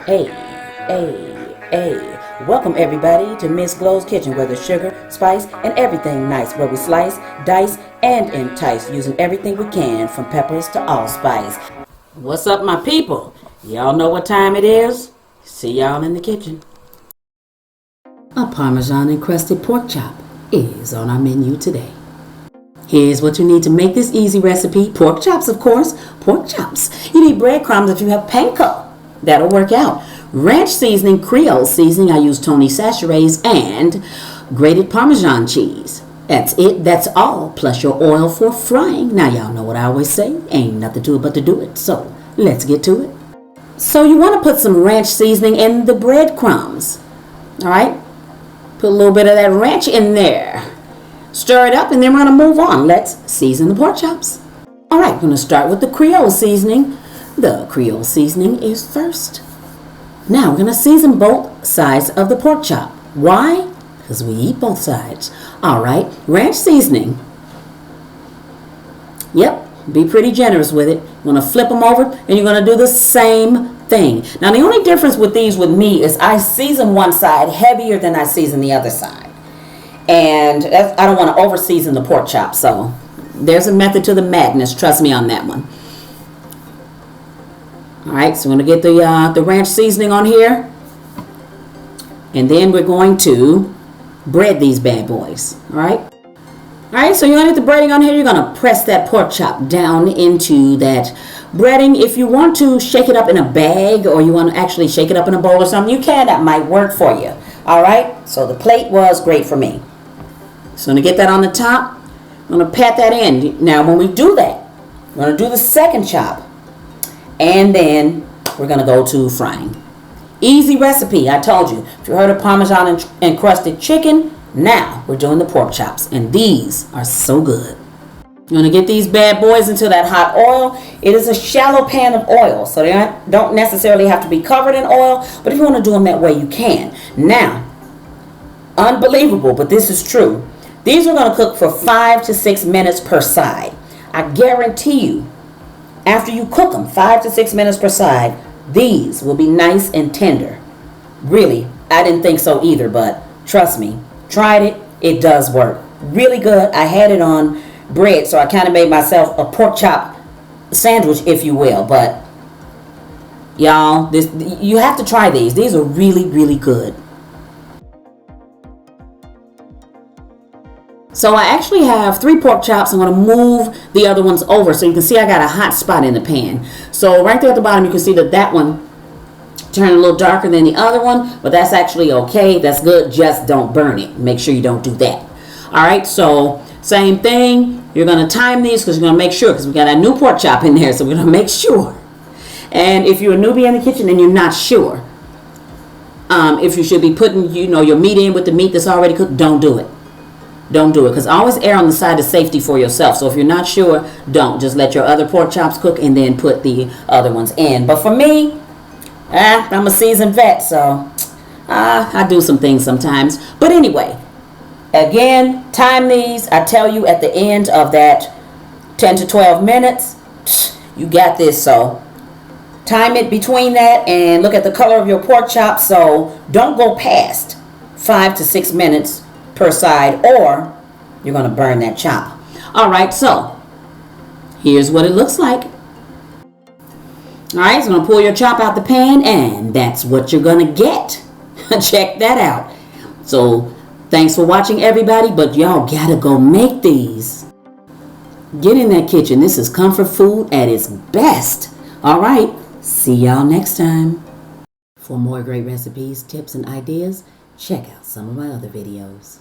Hey, hey. Welcome everybody to Miss Glow's Kitchen, where there's sugar, spice, and everything nice, where we slice, dice, and entice, using everything we can, from peppers to allspice. What's up, my people? Y'all know what time it is? See y'all in the kitchen. A Parmesan encrusted pork chop is on our menu today. Here's what you need to make this easy recipe. Pork chops, of course. Pork chops. You need breadcrumbs if you have panko. That'll work out. Ranch seasoning, Creole seasoning. I use Tony Chachere's, and grated Parmesan cheese. That's it. That's all. Plus your oil for frying. Now y'all know what I always say. Ain't nothing to it but to do it. So let's get to it. So you want to put some ranch seasoning in the breadcrumbs. All right. Put a little bit of that ranch in there. Stir it up, and then we're going to move on. Let's season the pork chops. All right, we're going to start with the Creole seasoning. The Creole seasoning is first. Now we're going to season both sides of the pork chop. Why? Because we eat both sides. All right, ranch seasoning. Yep, be pretty generous with it. You're going to flip them over, and you're going to do the same thing. Now the only difference with these with me is I season one side heavier than I season the other side. And I don't want to over season the pork chop, so there's a method to the madness. Trust me on that one. All right, so we're going to get the ranch seasoning on here, and then we're going to bread these bad boys. All right, so you're going to get the breading on here. You're going to press that pork chop down into that breading. If you want to shake it up in a bag, or you want to actually shake it up in a bowl or something, you can. That might work for you. All right, so the plate was great for me. So I'm going to get that on the top. I'm going to pat that in. Now when we do that, we're going to do the second chop. And then we're going to go to frying. Easy recipe, I told you. If you heard of Parmesan encrusted chicken, now we're doing the pork chops. And these are so good. You're going to get these bad boys into that hot oil. It is a shallow pan of oil, so they don't necessarily have to be covered in oil. But if you want to do them that way, you can. Now, unbelievable, but this is true. These are going to cook for 5 to 6 minutes per side. I guarantee you, after you cook them 5 to 6 minutes per side, these will be nice and tender. Really, I didn't think so either, but trust me, tried it, it does work. Really good. I had it on bread, so I kind of made myself a pork chop sandwich, if you will. But y'all, you have to try these. These are really, really good. So I actually have 3 pork chops. I'm going to move the other ones over so you can see I got a hot spot in the pan. So right there at the bottom, you can see that one turned a little darker than the other one, but that's actually okay. That's good. Just don't burn it. Make sure you don't do that. All right, so same thing. You're going to time these because you're going to make sure, because we got a new pork chop in there, so we're going to make sure. And if you're a newbie in the kitchen and you're not sure if you should be putting your meat in with the meat that's already cooked, don't do it. Don't do it, because always err on the side of safety for yourself. So if you're not sure, don't. Just let your other pork chops cook and then put the other ones in. But for me, I'm a seasoned vet, so I do some things sometimes. But anyway, again, time these. I tell you, at the end of that 10 to 12 minutes, you got this. So time it between that and look at the color of your pork chop. So don't go past 5 to 6 minutes per side, or you're going to burn that chop. All right, so here's what it looks like. All right, so I'm going to pull your chop out the pan, and that's what you're going to get. Check that out. So thanks for watching, everybody, but y'all gotta go make these. Get in that kitchen. This is comfort food at its best. All right, see y'all next time. For more great recipes, tips, and ideas, check out some of my other videos.